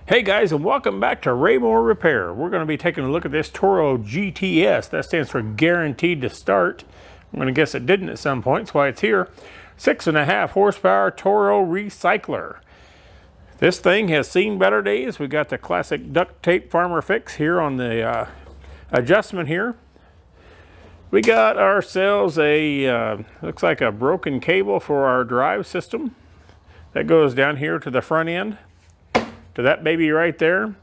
Hey guys, and welcome back to Mower Repair. We're going to be taking a look at this Toro GTS. That stands for Guaranteed to Start. I'm going to guess it didn't at some point, that's why it's here. 6.5 horsepower Toro recycler. This thing has seen better days. We got the classic duct tape farmer fix here on the adjustment here. We got ourselves a, looks like a broken cable for our drive system. That goes down here to the front end, to that baby right there.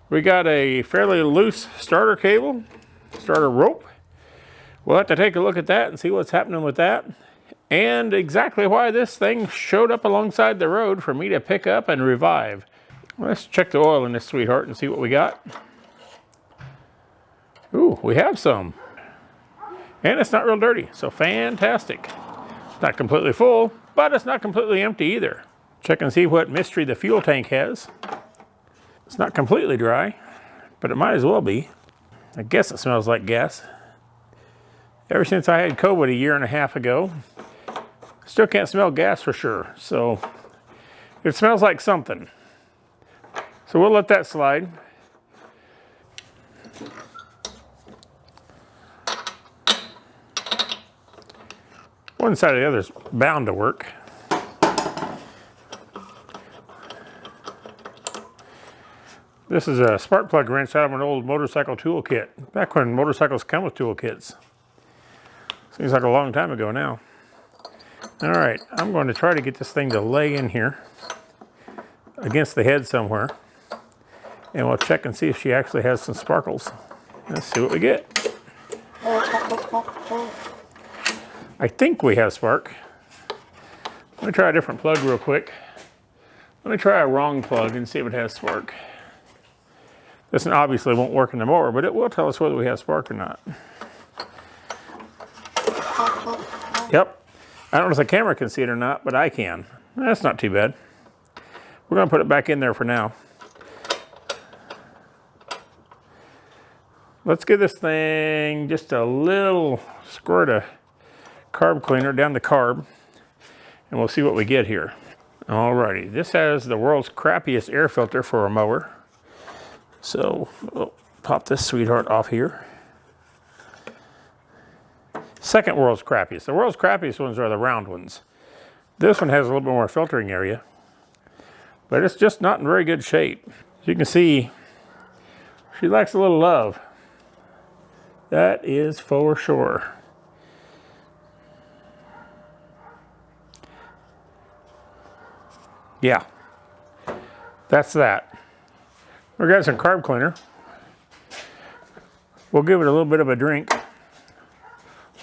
We got a fairly loose starter cable, starter rope. We'll have to take a look at that and see what's happening with that, and exactly why this thing showed up alongside the road for me to pick up and revive. Let's check the oil in this sweetheart and see what we got. Ooh, we have some. And it's not real dirty, so fantastic. It's not completely full, but it's not completely empty either. Check and see what mystery the fuel tank has. It's not completely dry, but it might as well be. I guess it smells like gas. Ever since I had COVID a year and a half ago, still can't smell gas for sure. So it smells like something. So we'll let that slide. One side or the other is bound to work. This is a spark plug wrench out of an old motorcycle toolkit, back when motorcycles come with toolkits. Seems like a long time ago now. All right, I'm going to try to get this thing to lay in here against the head somewhere, and we'll check and see if she actually has some sparkles. Let's see what we get. I think we have spark. Let me try a different plug real quick. Let me try a wrong plug and see if it has spark. This one obviously won't work in the mower, but it will tell us whether we have spark or not. Yep. I don't know if the camera can see it or not, but I can. That's not too bad. We're going to put it back in there for now. Let's give this thing just a little squirt of carb cleaner down the carb, and we'll see what we get here. Alrighty, this has the world's crappiest air filter for a mower. So we'll pop this sweetheart off here. Second world's crappiest. The world's crappiest ones are the round ones. This one has a little bit more filtering area, but it's just not in very good shape. As you can see, she likes a little love. That is for sure. Yeah, that's that. We've got some carb cleaner. We'll give it a little bit of a drink.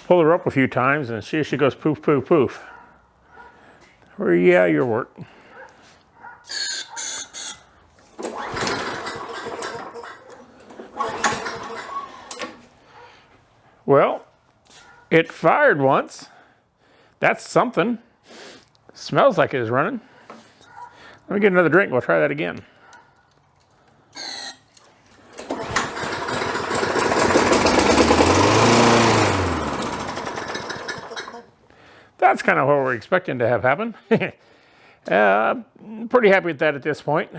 Pull her up a few times and see if she goes poof, poof, poof. Or yeah, your work. Well, it fired once. That's something. Smells like it is running. Let me get another drink. We'll try that again. That's kind of what we're expecting to have happen. Pretty happy with that at this point.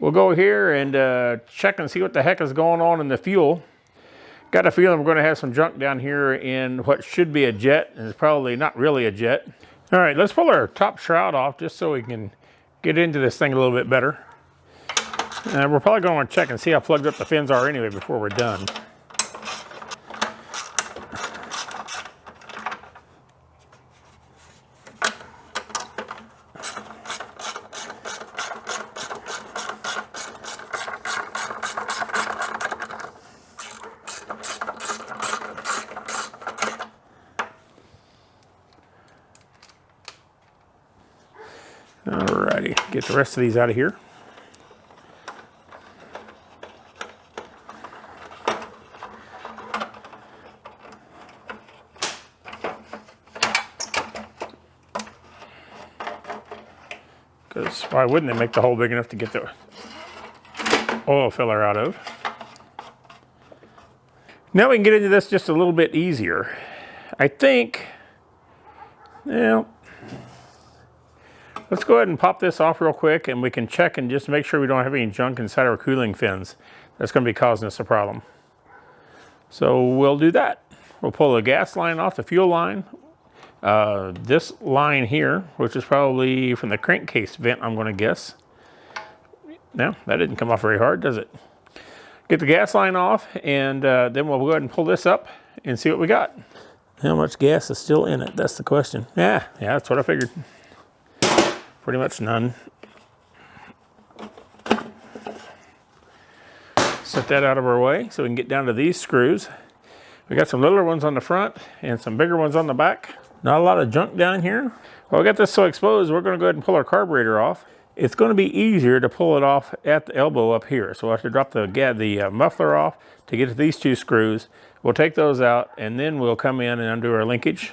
We'll go here and check and see what the heck is going on in the fuel. Got a feeling we're going to have some junk down here in what should be a jet, and it's probably not really a jet. All right, let's pull our top shroud off just so we can get into this thing a little bit better. We're probably going to check and see how plugged up the fins are anyway before we're done. Alrighty, get the rest of these out of here. Because why wouldn't they make the hole big enough to get the oil filler out of? Now we can get into this just a little bit easier. I think, well, Let's go ahead and pop this off real quick, and we can check and just make sure we don't have any junk inside our cooling fins. That's going to be causing us a problem. So we'll do that. We'll pull the gas line off the fuel line. This line here, which is probably from the crankcase vent, I'm going to guess. No, that didn't come off very hard, does it? Get the gas line off, and then we'll go ahead and pull this up and see what we got. How much gas is still in it? That's the question. Yeah, that's what I figured. Pretty much none. Set that out of our way so we can get down to these screws. We got some littler ones on the front and some bigger ones on the back. Not a lot of junk down here. Well, we got this so exposed, we're going to go ahead and pull our carburetor off. It's going to be easier to pull it off at the elbow up here. So we'll have to drop the muffler off to get to these two screws. We'll take those out, and then we'll come in and undo our linkage.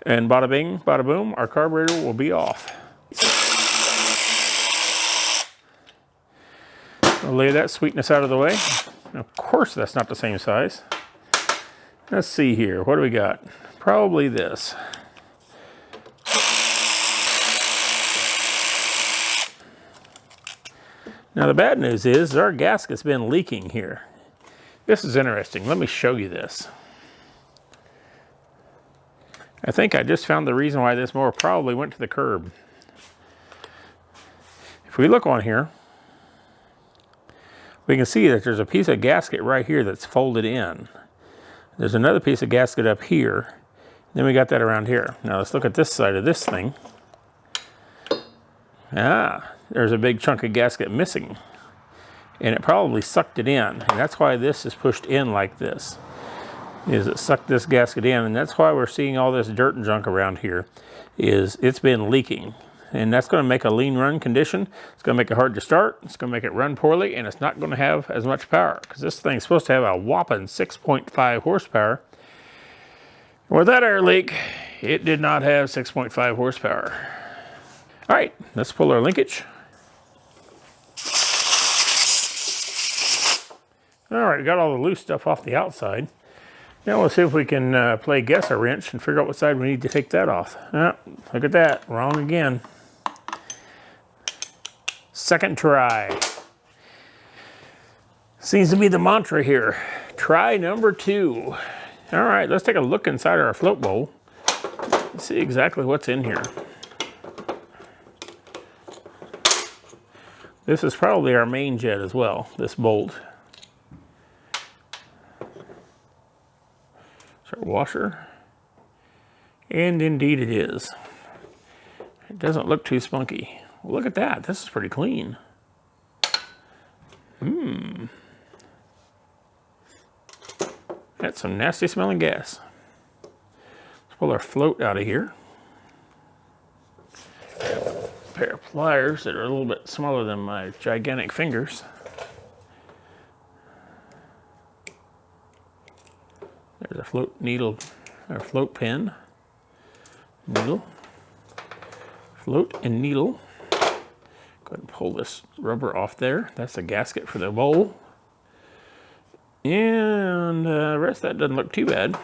And bada bing, bada boom, our carburetor will be off. We'll lay that sweetness out of the way. Of course, that's not the same size. Let's see here. What do we got? Probably this. Now, the bad news is our gasket's been leaking here. This is interesting. Let me show you this. I think I just found the reason why this mower probably went to the curb. If we look on here, we can see that there's a piece of gasket right here that's folded in. There's another piece of gasket up here. Then we got that around here. Now let's look at this side of this thing. There's a big chunk of gasket missing. And it probably sucked it in. And that's why this is pushed in like this. It sucked this gasket in. And that's why we're seeing all this dirt and junk around here. It's been leaking. And that's going to make a lean run condition. It's going to make it hard to start. It's going to make it run poorly. And it's not going to have as much power. Because this thing's supposed to have a whopping 6.5 horsepower. With that air leak, it did not have 6.5 horsepower. All right, let's pull our linkage. All right, got all the loose stuff off the outside. Now we'll see if we can play guess a wrench and figure out what side we need to take that off. Look at that, wrong again. Second try. Seems to be the mantra here. Try number 2. All right, let's take a look inside our float bowl. Let's see exactly what's in here. This is probably our main jet as well, this bolt. It's our washer. And indeed it is. It doesn't look too spunky. Well, look at that, this is pretty clean. That's some nasty smelling gas. Let's pull our float out of here. A pair of pliers that are a little bit smaller than my gigantic fingers. There's a float needle, or float pin. Needle. Float and needle. Go ahead and pull this rubber off there. That's the gasket for the bowl. And the rest of that doesn't look too bad.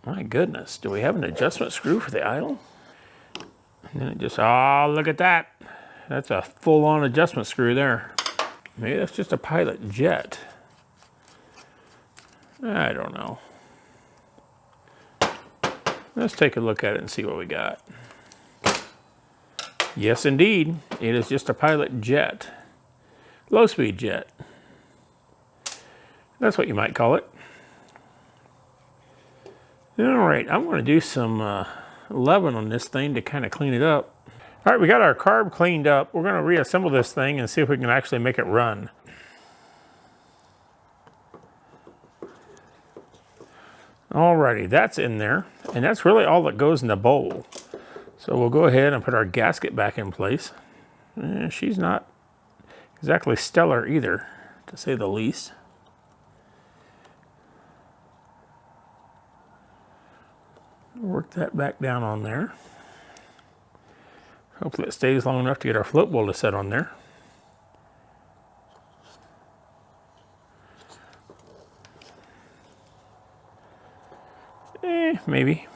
My goodness, do we have an adjustment screw for the idle? And then it just, oh, look at that. That's a full-on adjustment screw there. Maybe that's just a pilot jet. I don't know. Let's take a look at it and see what we got. Yes, indeed, it is just a pilot jet. Low-speed jet. That's what you might call it. All right, I'm going to do some leaven on this thing to kind of clean it up. All right, we got our carb cleaned up. We're going to reassemble this thing and see if we can actually make it run. Alrighty, that's in there. And that's really all that goes in the bowl. So we'll go ahead and put our gasket back in place. She's not exactly stellar either, to say the least. Work that back down on there. Hopefully it stays long enough to get our float bowl to set on there. Maybe.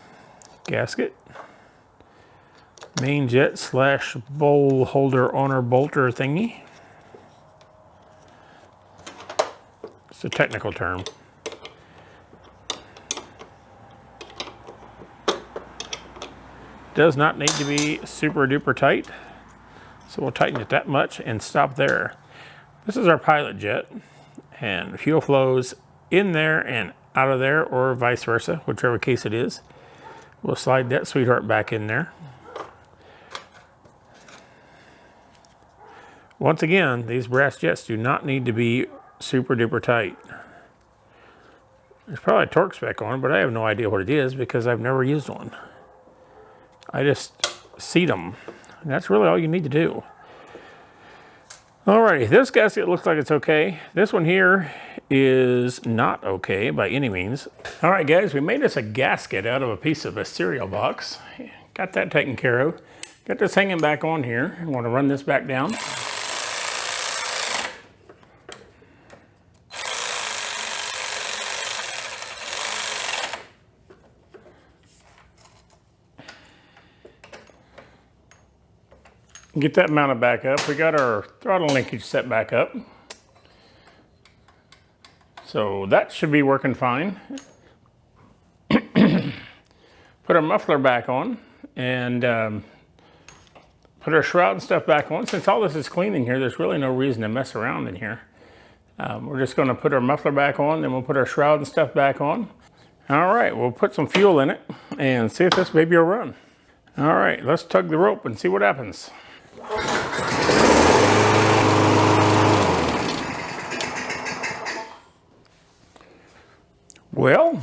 gasket. Main jet slash bowl holder owner bolter thingy. It's a technical term. Does not need to be super duper tight, so we'll tighten it that much and stop there. This is our pilot jet, and fuel flows in there and out of there, or vice versa, whichever case it is. We'll slide that sweetheart back in there. Once again, these brass jets do not need to be super duper tight. There's probably a torque spec on, but I have no idea what it is because I've never used one. I just seat them. And that's really all you need to do. Alrighty, this gasket looks like it's okay. This one here is not okay by any means. Alright guys, we made us a gasket out of a piece of a cereal box. Got that taken care of. Got this hanging back on here. I want to run this back down. Get that mounted back up. We got our throttle linkage set back up. So that should be working fine. Put our muffler back on and put our shroud and stuff back on. Since all this is clean in here, there's really no reason to mess around in here. We're just going to put our muffler back on, then we'll put our shroud and stuff back on. All right, we'll put some fuel in it and see if this baby will run. All right, let's tug the rope and see what happens. Well,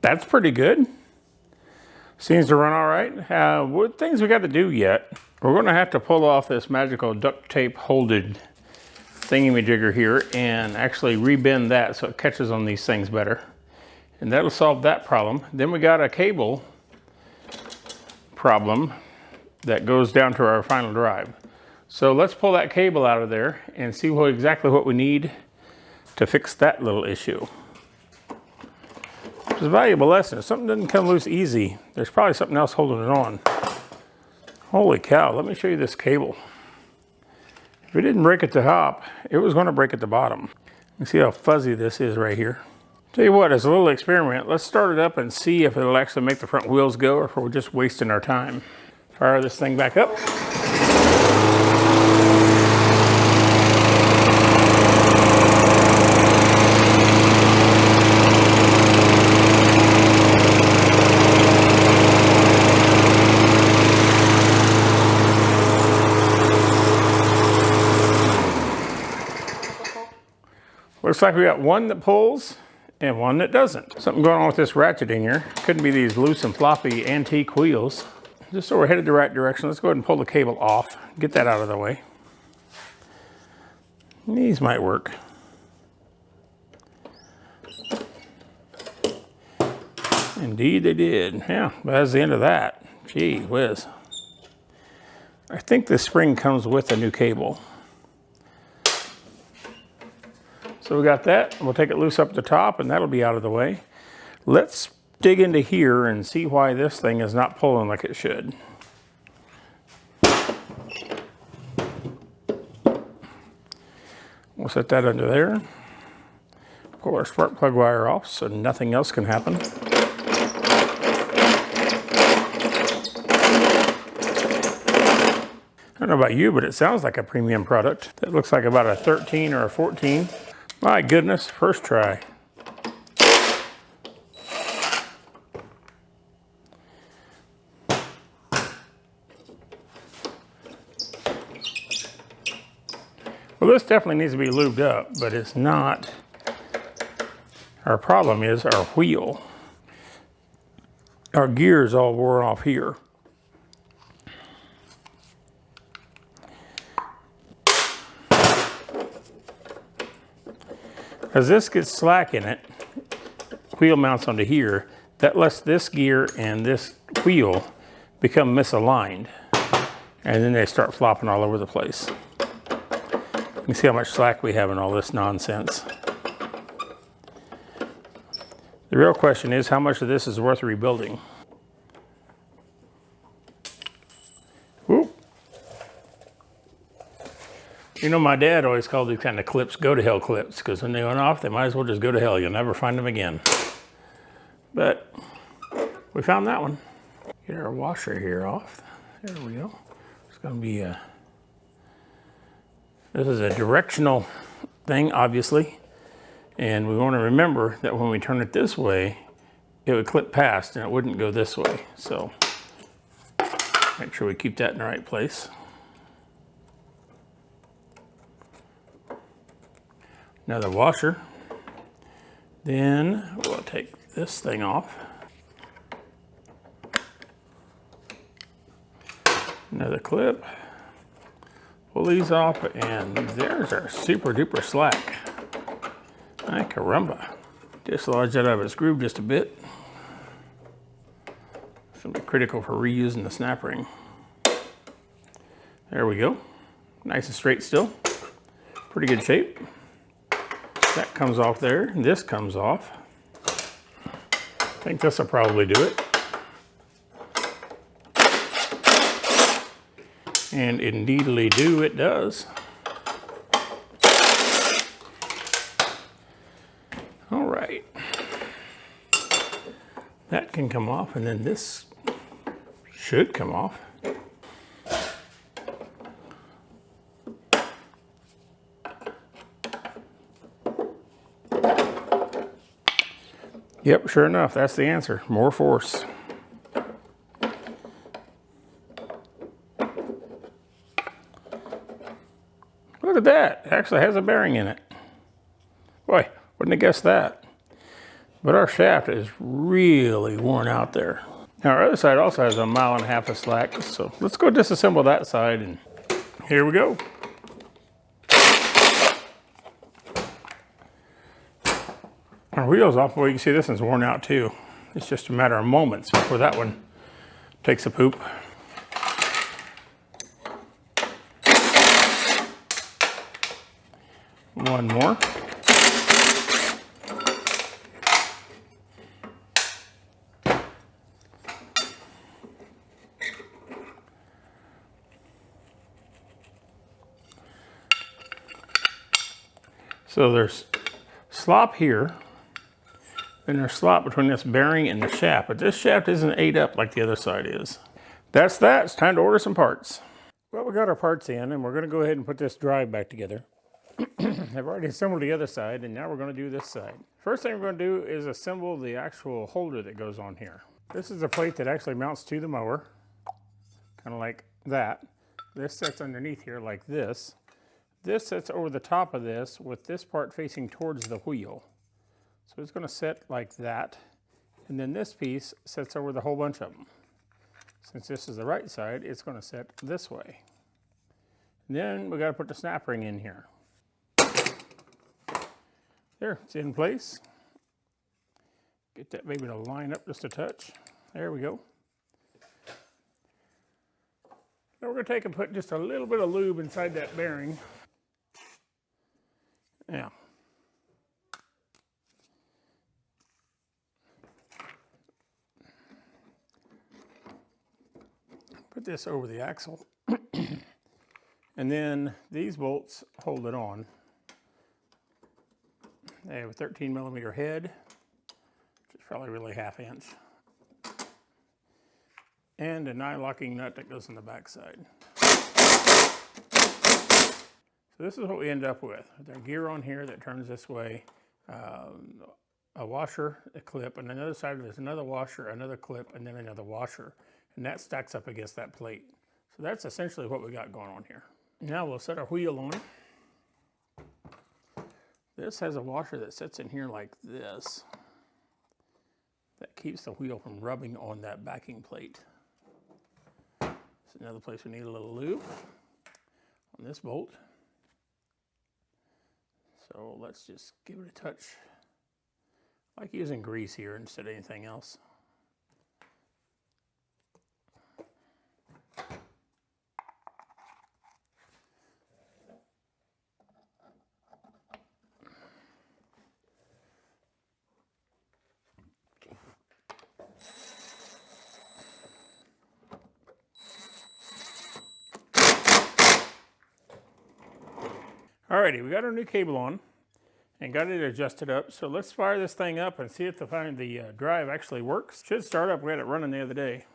that's pretty good. Seems to run all right. What things we got to do yet? We're going to have to pull off this magical duct tape holded thingy-majigger here and actually rebend that so it catches on these things better. And that'll solve that problem. Then we got a cable problem that goes down to our final drive. So let's pull that cable out of there and see exactly what we need to fix that little issue. It's a valuable lesson. If something doesn't come loose easy, there's probably something else holding it on. Holy cow, let me show you this cable. If it didn't break at the top, it was going to break at the bottom. You see how fuzzy this is right here. Tell you what, as a little experiment, let's start it up and see if it'll actually make the front wheels go or if we're just wasting our time. Fire this thing back up. Looks like we got one that pulls and one that doesn't. Something going on with this ratcheting here. Couldn't be these loose and floppy antique wheels. Just so we're headed the right direction, let's go ahead and pull the cable off. Get that out of the way. These might work. Indeed they did. Yeah, that's the end of that. Gee whiz. I think the spring comes with a new cable. So we got that. We'll take it loose up the top and that'll be out of the way. Let's dig into here and see why this thing is not pulling like it should. We'll set that under there. Pull our spark plug wire off so nothing else can happen. I don't know about you, but it sounds like a premium product. That looks like about a 13 or a 14. My goodness, first try. Well, this definitely needs to be lubed up, but it's not. Our problem is our wheel. Our gear is all worn off here. As this gets slack in it, wheel mounts onto here, that lets this gear and this wheel become misaligned. And then they start flopping all over the place. You can see how much slack we have in all this nonsense. The real question is how much of this is worth rebuilding. You know, my dad always called these kind of clips go to hell clips, because when they went off, they might as well just go to hell. You'll never find them again. But we found that one. Get our washer here off. There we go. It's going to be a... This is a directional thing, obviously. And we want to remember that when we turn it this way, it would clip past and it wouldn't go this way. So make sure we keep that in the right place. Another washer. Then we'll take this thing off. Another clip. Pull these off, and there's our super duper slack. Ay caramba. Dislodge that out of its groove just a bit. It's going to be critical for reusing the snap ring. There we go. Nice and straight still. Pretty good shape. That comes off there. This comes off. I think this will probably do it. And indeedly do, it does. All right. That can come off, and then this should come off. Yep, sure enough, that's the answer. More force. Look at that. It actually has a bearing in it. Boy, wouldn't have guessed that. But our shaft is really worn out there. Now our other side also has 1.5 miles of slack, so let's go disassemble that side, and here we go. Our wheel's off. Well, you can see this one's worn out too. It's just a matter of moments before that one takes a poop. One more. So there's slop here, and there's slop between this bearing and the shaft, but this shaft isn't ate up like the other side is. That's that. It's time to order some parts. Well, we got our parts in, and we're going to go ahead and put this drive back together. I've already assembled the other side, and now we're going to do this side. First thing we're going to do is assemble the actual holder that goes on here. This is a plate that actually mounts to the mower, kind of like that. This sits underneath here like this. This sits over the top of this with this part facing towards the wheel. So it's going to sit like that, and then this piece sits over the whole bunch of them. Since this is the right side, it's going to sit this way. And then we got to put the snap ring in here. There, it's in place. Get that baby to line up just a touch. There we go. Now we're going to take and put just a little bit of lube inside that bearing. Yeah. Put this over the axle. And then these bolts hold it on. They have a 13mm head, which is probably really 1/2 inch. And a nylocking nut that goes on the back side. So this is what we end up with. There's a gear on here that turns this way, a washer, a clip, and on the other side there's another washer, another clip, and then another washer. And that stacks up against that plate. So that's essentially what we got going on here. Now we'll set our wheel on. This has a washer that sits in here like this. That keeps the wheel from rubbing on that backing plate. It's another place we need a little lube on this bolt. So let's just give it a touch. I like using grease here instead of anything else. Alrighty, we got our new cable on and got it adjusted up. So let's fire this thing up and see if the drive actually works. Should start up. We had it running the other day.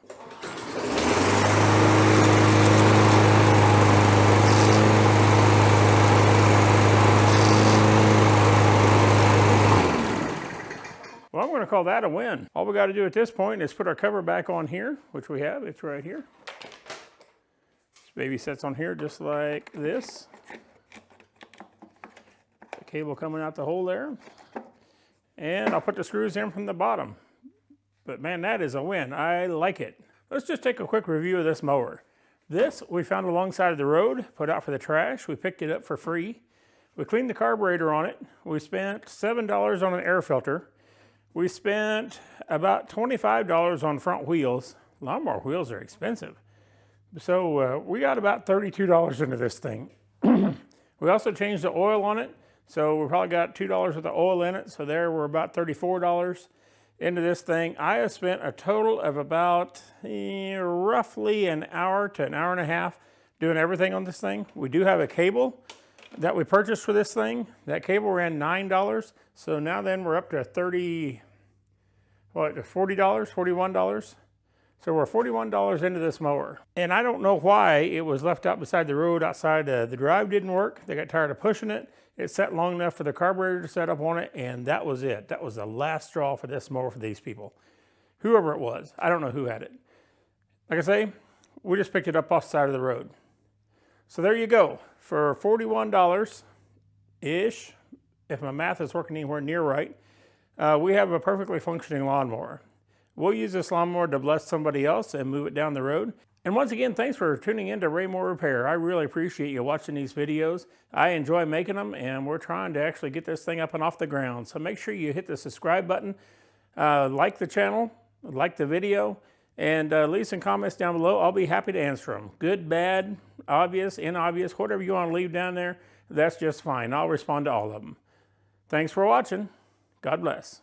Well, I'm going to call that a win. All we got to do at this point is put our cover back on here, which we have. It's right here. This baby sets on here just like this. The cable coming out the hole there. And I'll put the screws in from the bottom. But man, that is a win. I like it. Let's just take a quick review of this mower. This we found alongside of the road, put out for the trash. We picked it up for free. We cleaned the carburetor on it. We spent $7 on an air filter. We spent about $25 on front wheels. Lawnmower wheels are expensive. So we got about $32 into this thing. We also changed the oil on it. So we probably got $2 worth of oil in it. So there we're about $34 into this thing. I have spent a total of about roughly an hour to an hour and a half doing everything on this thing. We do have a cable that we purchased for this thing. That cable ran $9. So now then we're up to $40, $41. So we're $41 into this mower. And I don't know why it was left out beside the road outside. The drive didn't work. They got tired of pushing it. It sat long enough for the carburetor to set up on it, and that was it. That was the last straw for this mower for these people. Whoever it was. I don't know who had it. Like I say, we just picked it up off the side of the road. So there you go. For $41-ish, if my math is working anywhere near right, we have a perfectly functioning lawnmower. We'll use this lawnmower to bless somebody else and move it down the road. And once again, thanks for tuning in to Mower Repair. I really appreciate you watching these videos. I enjoy making them, and we're trying to actually get this thing up and off the ground. So make sure you hit the subscribe button, like the channel, like the video, and leave some comments down below. I'll be happy to answer them. Good, bad, obvious, inobvious, whatever you want to leave down there, that's just fine. I'll respond to all of them. Thanks for watching. God bless.